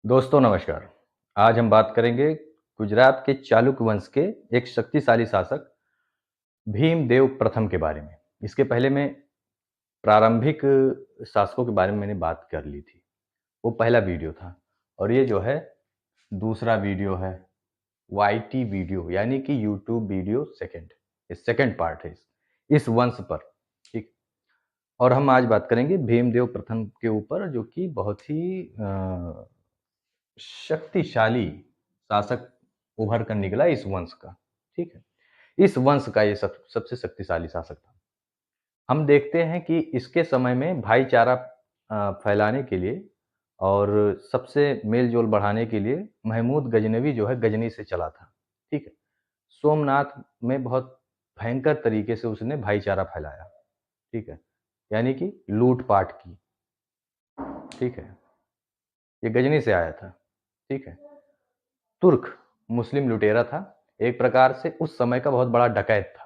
दोस्तों नमस्कार। आज हम बात करेंगे गुजरात के चालुक्य वंश के एक शक्तिशाली शासक भीमदेव प्रथम के बारे में। इसके पहले मैं प्रारंभिक शासकों के बारे में मैंने बात कर ली थी। वो पहला वीडियो था और ये जो है दूसरा वीडियो है। वाईटी वीडियो यानी कि यूट्यूब वीडियो सेकंड। ये सेकंड पार्ट है इस वंश पर। ठीक। और हम आज बात करेंगे भीमदेव प्रथम के ऊपर जो कि बहुत ही शक्तिशाली शासक उभर कर निकला इस वंश का। ठीक है। इस वंश का ये सबसे शक्तिशाली शासक था। हम देखते हैं कि इसके समय में भाईचारा फैलाने के लिए और सबसे मेल-जोल बढ़ाने के लिए महमूद गजनवी जो है गजनी से चला था। ठीक है। सोमनाथ में बहुत भयंकर तरीके से उसने भाईचारा फैलाया। ठीक है। यानी कि लूट-पाट की। ठीक है। ये गजनी से आया था। ठीक है। तुर्क मुस्लिम लुटेरा था। एक प्रकार से उस समय का बहुत बड़ा डकैत था।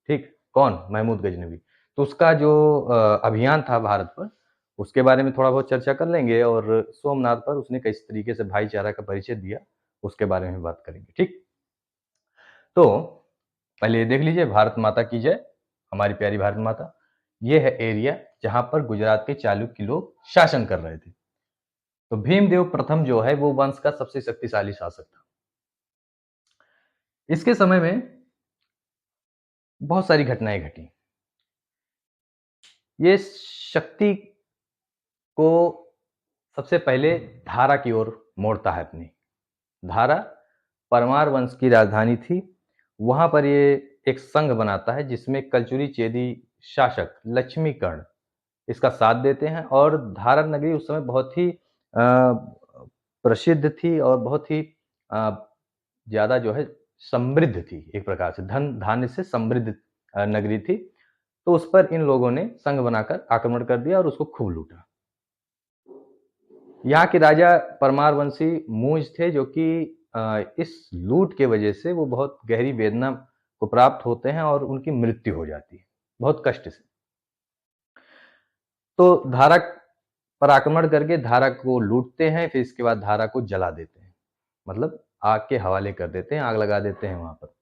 ठीक। कौन? महमूद गजनवी। तो उसका जो अभियान था भारत पर, उसके बारे में थोड़ा बहुत चर्चा कर लेंगे और सोमनाथ पर उसने किस तरीके से भाईचारा का परिचय दिया, उसके बारे में बात करेंगे। ठीक। तो पहले ये देख लीजिए, भारत माता की जय, हमारी प्यारी भारत माता। ये है एरिया जहां पर गुजरात के चालुक्य लोग शासन कर रहे थे। तो भीमदेव प्रथम जो है वो वंश का सबसे शक्तिशाली शासक था। इसके समय में बहुत सारी घटनाएं घटी। ये शक्ति को सबसे पहले धारा की ओर मोड़ता है अपनी। धारा परमार वंश की राजधानी थी। वहां पर ये एक संघ बनाता है जिसमें कलचुरी चेदी शासक लक्ष्मीकर्ण इसका साथ देते हैं और धारा नगरी उस समय बहुत ही प्रसिद्ध थी और बहुत ही ज्यादा जो है समृद्ध थी। एक प्रकार से धन धान्य से समृद्ध नगरी थी। तो उस पर इन लोगों ने संघ बनाकर आक्रमण कर दिया और उसको खूब लूटा। यहाँ के राजा परमार वंशी मूंज थे जो कि इस लूट के वजह से वो बहुत गहरी वेदना को प्राप्त होते हैं और उनकी मृत्यु हो जाती है बहुत कष्ट से। तो धारा पर आक्रमण करके धारा को लूटते हैं, फिर इसके बाद धारा को जला देते हैं, मतलब आग के हवाले कर देते हैं, आग लगा देते हैं वहां पर।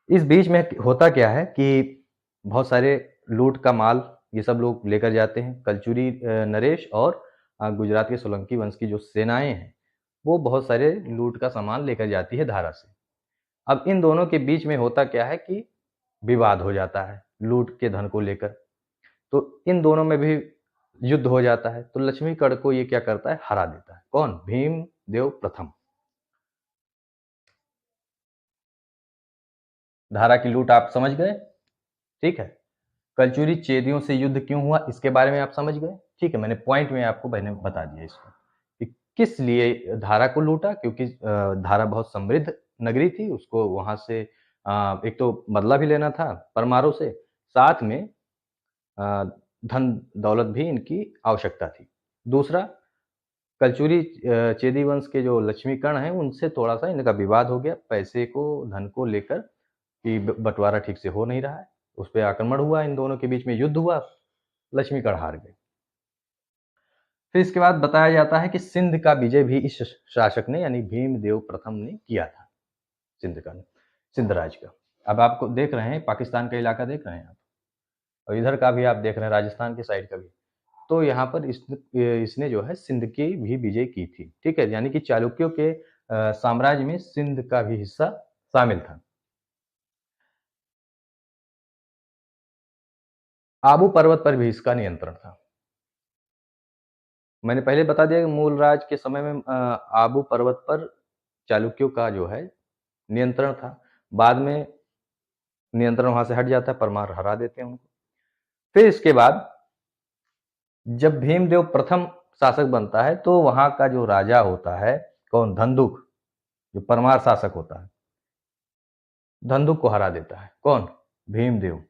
इस बीच में होता क्या है कि बहुत सारे लूट का माल ये सब लोग लेकर जाते हैं। कलचुरी नरेश और गुजरात के सोलंकी वंश की जो सेनाएं हैं वो बहुत सारे लूट का सामान लेकर जाती है धारा से। अब इन दोनों के बीच में होता क्या है कि विवाद हो जाता है लूट के धन को लेकर। तो इन दोनों में भी युद्ध हो जाता है। तो लक्ष्मीगढ़ को ये क्या करता है, हरा देता है। कौन? भीमदेव प्रथम। धारा की लूट आप समझ गए। ठीक है। कलचुरी चेदियों से युद्ध क्यों हुआ इसके बारे में आप समझ गए। ठीक है। मैंने पॉइंट में आपको मैंने बता दिया इसको कि किस लिए धारा को लूटा, क्योंकि धारा बहुत समृद्ध नगरी थी। उसको वहां से एक तो बदला भी लेना था परमारों से, साथ में धन दौलत भी इनकी आवश्यकता थी। दूसरा, कलचुरी चेदी वंश के जो लक्ष्मीकर्ण हैं उनसे थोड़ा सा इनका विवाद हो गया पैसे को, धन को लेकर कि बंटवारा ठीक से हो नहीं रहा है। उस पर आक्रमण हुआ, इन दोनों के बीच में युद्ध हुआ, लक्ष्मीगढ़ हार गए। फिर इसके बाद बताया जाता है कि सिंध का विजय भी इस शासक ने यानी भीमदेव प्रथम ने किया था। सिंध का, सिंध राज्य का। अब आपको देख रहे हैं पाकिस्तान का इलाका देख रहे हैं आप, और इधर का भी आप देख रहे हैं राजस्थान के साइड का भी। तो यहाँ पर इसने जो है सिंध की भी विजय की थी। ठीक है। यानी कि चालुक्यों के साम्राज्य में सिंध का भी हिस्सा शामिल था। आबू पर्वत पर भी इसका नियंत्रण था। मैंने पहले बता दिया कि मूलराज के समय में आबू पर्वत पर चालुक्यों का जो है नियंत्रण था। बाद में नियंत्रण वहां से हट जाता है, परमार हरा देते हैं उनको। फिर इसके बाद जब भीमदेव प्रथम शासक बनता है तो वहां का जो राजा होता है, कौन? धंधुक, जो परमार शासक होता है, धंधुक को हरा देता है। कौन? भीमदेव।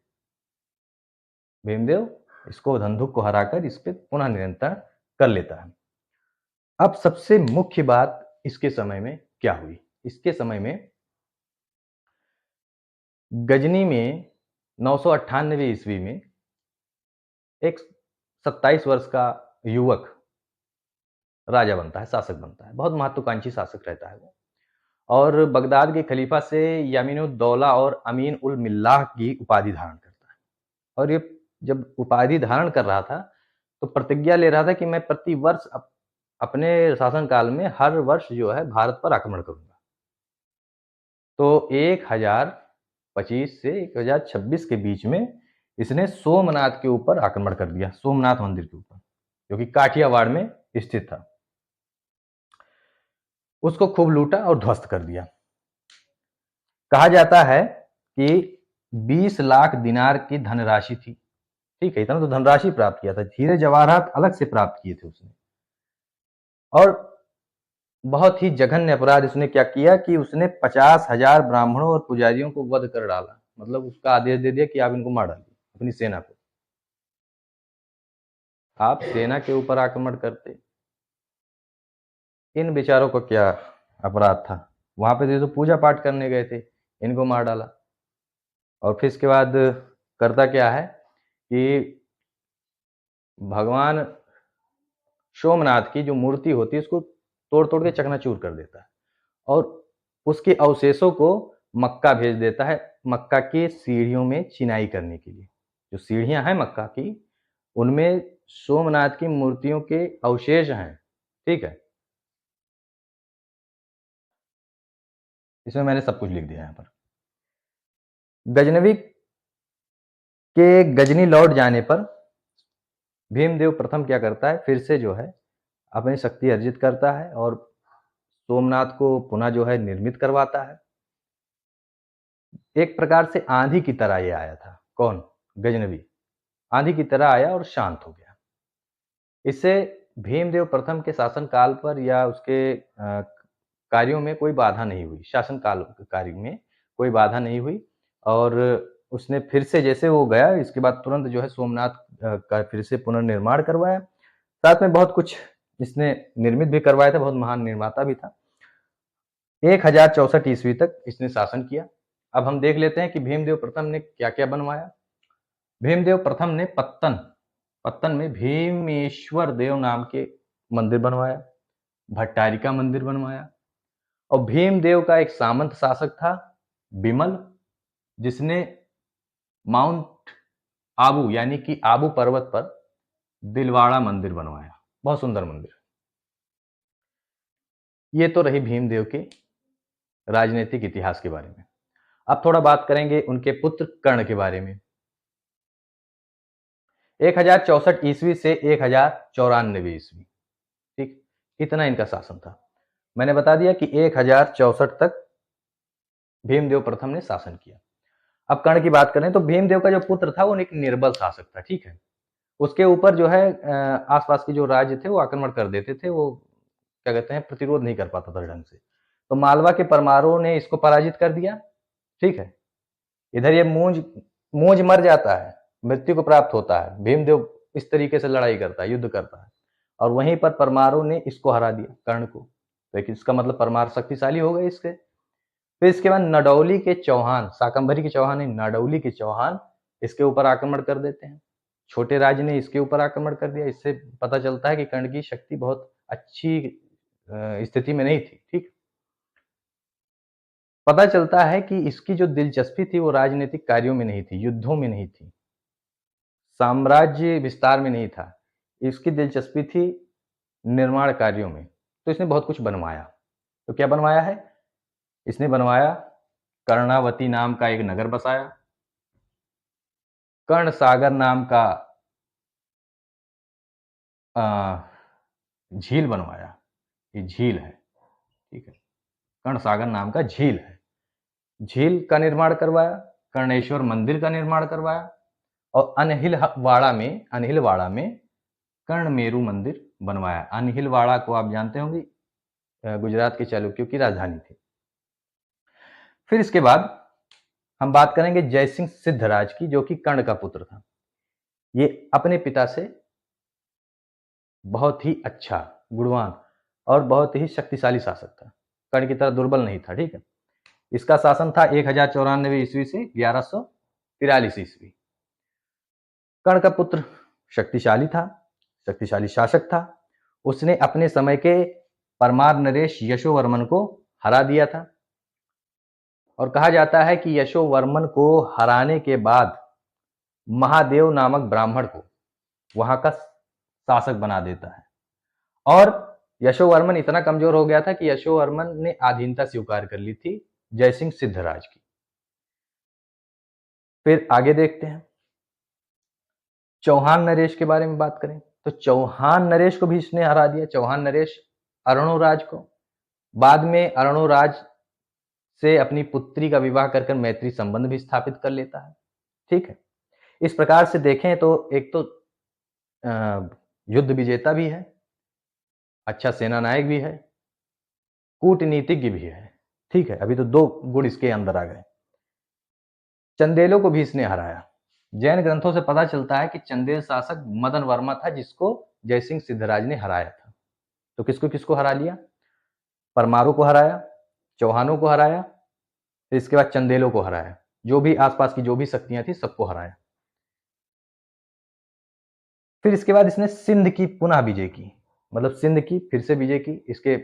भीमदेव इसको, धंधुक को हराकर इस पे पुनः नियंत्रण कर लेता है। अब सबसे मुख्य बात इसके समय में क्या हुई? इसके समय में गजनी में 998 ईस्वी में एक 27 वर्ष का युवक राजा बनता है, शासक बनता है, बहुत महत्वाकांक्षी शासक रहता है वो। और बगदाद के खलीफा से यामीनुद्दौला और अमीन उल मिल्लाह की उपाधि धारण करता है। और ये जब उपाधि धारण कर रहा था तो प्रतिज्ञा ले रहा था कि मैं प्रतिवर्ष अपने शासनकाल में हर वर्ष जो है भारत पर आक्रमण करूंगा। तो 1025 से 1026 के बीच में इसने सोमनाथ के ऊपर आक्रमण कर दिया, सोमनाथ मंदिर के ऊपर, जो कि काठियावाड़ में स्थित था। उसको खूब लूटा और ध्वस्त कर दिया। कहा जाता है कि 20 लाख दिनार की धनराशि थी, ठीक है, इतना तो धनराशि प्राप्त किया था, हीरे जवाहरात अलग से प्राप्त किए थे उसने। और बहुत ही जघन्य अपराध उसने क्या किया कि उसने 50,000 ब्राह्मणों और पुजारियों को वध कर डाला। मतलब उसका आदेश दे दिया कि आप इनको मार डालिए, अपनी सेना को। आप सेना के ऊपर आक्रमण करते, इन बेचारों को क्या अपराध था? वहां पे तो पूजा पाठ करने गए थे, इनको मार डाला। और फिर इसके बाद करता क्या है कि भगवान सोमनाथ की जो मूर्ति होती है उसको तोड़ तोड़ के चकनाचूर कर देता है और उसके अवशेषों को मक्का भेज देता है, मक्का की सीढ़ियों में चिनाई करने के लिए। जो सीढ़ियां हैं मक्का की, उनमें सोमनाथ की मूर्तियों के अवशेष हैं, ठीक है। इसमें मैंने सब कुछ लिख दिया यहाँ पर। गजनवी के गजनी लौट जाने पर भीमदेव प्रथम क्या करता है, फिर से जो है अपनी शक्ति अर्जित करता है और सोमनाथ को पुनः जो है निर्मित करवाता है। एक प्रकार से आंधी की तरह ये आया था। कौन? गजनवी आंधी की तरह आया और शांत हो गया। इससे भीमदेव प्रथम के शासन काल पर या उसके कार्यों में कोई बाधा नहीं हुई, शासन काल कार्य में कोई बाधा नहीं हुई। और उसने फिर से जैसे वो गया, इसके बाद तुरंत जो है सोमनाथ का फिर से पुनर्निर्माण करवाया। साथ में बहुत कुछ इसने निर्मित भी करवाया था, बहुत महान निर्माता भी था। 1064 ईस्वी तक इसने शासन किया। अब हम देख लेते हैं कि भीमदेव प्रथम ने क्या क्या बनवाया। भीमदेव प्रथम ने पत्तन में भीमेश्वर देव नाम के मंदिर बनवाया, भट्टारिका मंदिर बनवाया। और भीमदेव का एक सामंत शासक था बिमल, जिसने माउंट आबू यानी कि आबू पर्वत पर दिलवाड़ा मंदिर बनवाया, बहुत सुंदर मंदिर। ये तो रही भीमदेव के राजनीतिक इतिहास के बारे में। अब थोड़ा बात करेंगे उनके पुत्र कर्ण के बारे में। 1064 ईस्वी से 1094 ईस्वी, ठीक, इतना इनका शासन था। मैंने बता दिया कि 1064 तक भीमदेव प्रथम ने शासन किया। अब कर्ण की बात करें तो भीमदेव का जो पुत्र था वो एक निर्बल शासक था, ठीक है। उसके ऊपर जो है आसपास के जो राज्य थे वो आक्रमण कर देते थे, वो क्या कहते हैं, प्रतिरोध नहीं कर पाता था ढंग से। तो मालवा के परमारों ने इसको पराजित कर दिया, ठीक है। इधर ये मूंज मर जाता है, मृत्यु को प्राप्त होता है। भीमदेव इस तरीके से लड़ाई करता है, युद्ध करता है, और वहीं पर परमारों ने इसको हरा दिया, कर्ण को। लेकिन इसका मतलब परमार शक्तिशाली हो गए इसके। फिर इसके बाद नडौली के चौहान, शाकंभरी के चौहान नहीं, नडौली के चौहान इसके ऊपर आक्रमण कर देते हैं। छोटे राज्य ने इसके ऊपर आक्रमण कर दिया। इससे पता चलता है कि कर्ण की शक्ति बहुत अच्छी स्थिति में नहीं थी, ठीक। पता चलता है कि इसकी जो दिलचस्पी थी वो राजनीतिक कार्यों में नहीं थी, युद्धों में नहीं थी, साम्राज्य विस्तार में नहीं था। इसकी दिलचस्पी थी निर्माण कार्यों में। तो इसने बहुत कुछ बनवाया। तो क्या बनवाया है? इसने बनवाया, कर्णावती नाम का एक नगर बसाया, कर्ण सागर नाम का झील बनवाया। ये झील है, ठीक है, कर्ण सागर नाम का झील है। झील का निर्माण करवाया, कर्णेश्वर मंदिर का निर्माण करवाया, और अनहिलवाड़ा में कर्णमेरु मंदिर बनवाया। अनहिलवाड़ा को आप जानते होंगे, गुजरात के चालुक्यों की राजधानी थी। फिर इसके बाद हम बात करेंगे जयसिंह सिद्धराज की, जो कि कर्ण का पुत्र था। ये अपने पिता से बहुत ही अच्छा, गुणवान और बहुत ही शक्तिशाली शासक था। कर्ण की तरह दुर्बल नहीं था, ठीक है। इसका शासन था 1094 ईस्वी से 1143 ईस्वी। कर्ण का पुत्र शक्तिशाली था, शक्तिशाली शासक था। उसने अपने समय के परमार नरेश यशोवर्मन को हरा दिया था और कहा जाता है कि यशोवर्मन को हराने के बाद महादेव नामक ब्राह्मण को वहां का शासक बना देता है और यशोवर्मन इतना कमजोर हो गया था कि यशोवर्मन ने अधीनता स्वीकार कर ली थी जयसिंह सिद्धराज की। फिर आगे देखते हैं चौहान नरेश के बारे में बात करें तो चौहान नरेश को भी इसने हरा दिया। चौहान नरेश अरुणोराज को, बाद में अरुणोराज से अपनी पुत्री का विवाह कर मैत्री संबंध भी स्थापित कर लेता है। ठीक है, इस प्रकार से देखें तो एक तो युद्ध विजेता भी है, अच्छा सेना नायक भी है, कूटनीतिज्ञ भी है। ठीक है, अभी तो 2 गुण इसके अंदर आ गए। चंदेलों को भी इसने हराया। जैन ग्रंथों से पता चलता है कि चंदेल शासक मदन वर्मा था जिसको जयसिंह सिद्धराज ने हराया था। तो किसको किसको हरा लिया? परमारों को हराया, चौहानों को हराया, फिर इसके बाद चंदेलों को हराया, जो भी आसपास की जो भी शक्तियां थी सबको हराया। फिर इसके बाद इसने सिंध की पुनः विजय की, मतलब सिंध की फिर से विजय की। इसके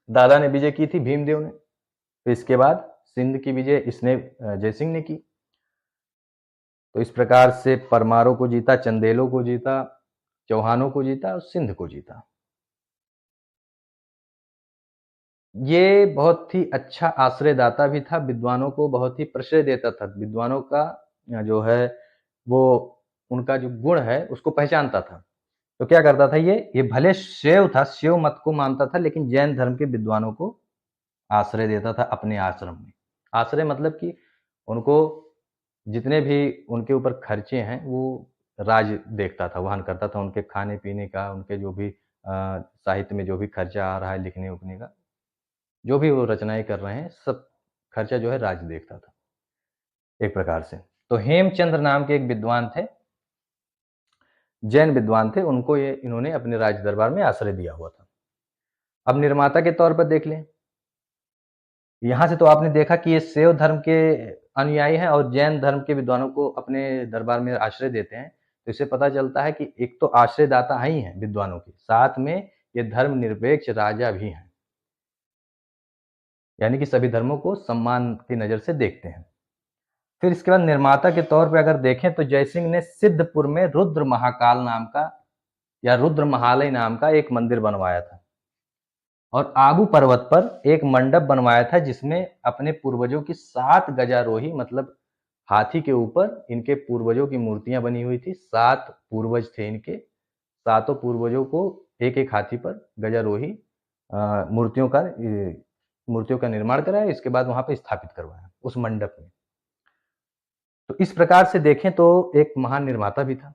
दादा ने विजय की थी भीमदेव ने, फिर इसके बाद सिंध की विजय इसने जयसिंह ने की। तो इस प्रकार से परमारों को जीता, चंदेलों को जीता, चौहानों को जीता और सिंध को जीता। ये बहुत ही अच्छा आश्रयदाता भी था, विद्वानों को बहुत ही प्रश्रय देता था। विद्वानों का जो है वो उनका जो गुण है उसको पहचानता था। तो क्या करता था ये भले शैव था, शैव मत को मानता था, लेकिन जैन धर्म के विद्वानों को आश्रय देता था अपने आश्रम में। आश्रय मतलब कि उनको जितने भी उनके ऊपर खर्चे हैं वो राज देखता था, वहन करता था। उनके खाने पीने का, उनके जो भी साहित्य में जो भी खर्चा आ रहा है, लिखने उखने का, जो भी वो रचनाएं कर रहे हैं, सब खर्चा जो है राज देखता था एक प्रकार से। तो हेमचंद्र नाम के एक विद्वान थे, जैन विद्वान थे, उनको ये इन्होंने अपने राज दरबार में आश्रय दिया हुआ था। अब निर्माता के तौर पर देख लें, यहां से तो आपने देखा कि ये शैव धर्म के अनुयायी हैं और जैन धर्म के विद्वानों को अपने दरबार में आश्रय देते हैं। तो इससे पता चलता है कि एक तो आश्रयदाता ही हैं विद्वानों के, साथ में ये धर्मनिरपेक्ष राजा भी हैं, यानी कि सभी धर्मों को सम्मान की नजर से देखते हैं। फिर इसके बाद निर्माता के तौर पर अगर देखें तो जयसिंह ने सिद्धपुर में रुद्र महाकाल नाम का या रुद्र महालय नाम का एक मंदिर बनवाया था और आबू पर्वत पर एक मंडप बनवाया था जिसमें अपने पूर्वजों की 7 गजारोही, मतलब हाथी के ऊपर इनके पूर्वजों की मूर्तियां बनी हुई थी। 7 पूर्वज थे इनके, 7 पूर्वजों को एक एक हाथी पर गजारोही मूर्तियों का निर्माण कराया, इसके बाद वहां पर स्थापित करवाया उस मंडप में। तो इस प्रकार से देखें तो एक महान निर्माता भी था।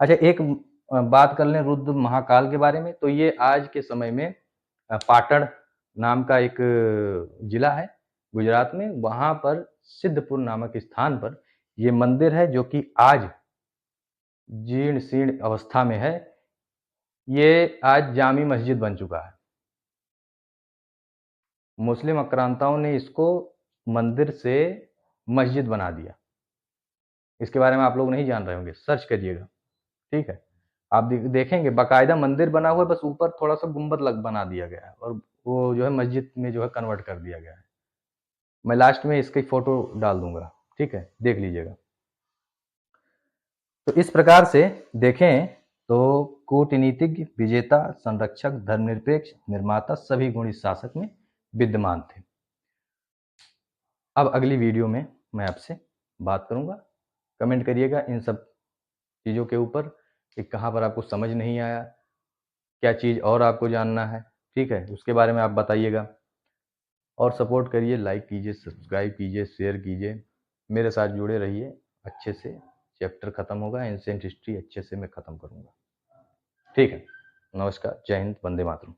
अच्छा, एक बात कर लें रुद्र महाकाल के बारे में, तो ये आज के समय में पाटण नाम का एक जिला है गुजरात में, वहां पर सिद्धपुर नामक स्थान पर ये मंदिर है जो कि आज जीर्ण शीर्ण अवस्था में है। ये आज जामी मस्जिद बन चुका है। मुस्लिम आक्रांताओं ने इसको मंदिर से मस्जिद बना दिया। इसके बारे में आप लोग नहीं जान रहे होंगे, सर्च करिएगा। ठीक है, आप देखेंगे बाकायदा मंदिर बना हुआ है, बस ऊपर थोड़ा सा गुंबद बना दिया गया है और वो जो है मस्जिद में जो है कन्वर्ट कर दिया गया है। मैं लास्ट में इसकी फोटो डाल दूंगा, ठीक है, देख लीजिएगा। तो इस प्रकार से देखें तो कूटनीतिज्ञ, विजेता, संरक्षक, धर्मनिरपेक्ष, निर्माता, सभी गुण इस शासक में विद्यमान थे। अब अगली वीडियो में मैं आपसे बात करूंगा। कमेंट करिएगा इन सब चीज़ों के ऊपर कि कहाँ पर आपको समझ नहीं आया, क्या चीज़ और आपको जानना है। ठीक है, उसके बारे में आप बताइएगा और सपोर्ट करिए, लाइक कीजिए, सब्सक्राइब कीजिए, शेयर कीजिए, मेरे साथ जुड़े रहिए। अच्छे से चैप्टर ख़त्म होगा, एंशिएंट हिस्ट्री अच्छे से मैं ख़त्म करूँगा। ठीक है, नमस्कार, जय हिंद, वंदे मातरम।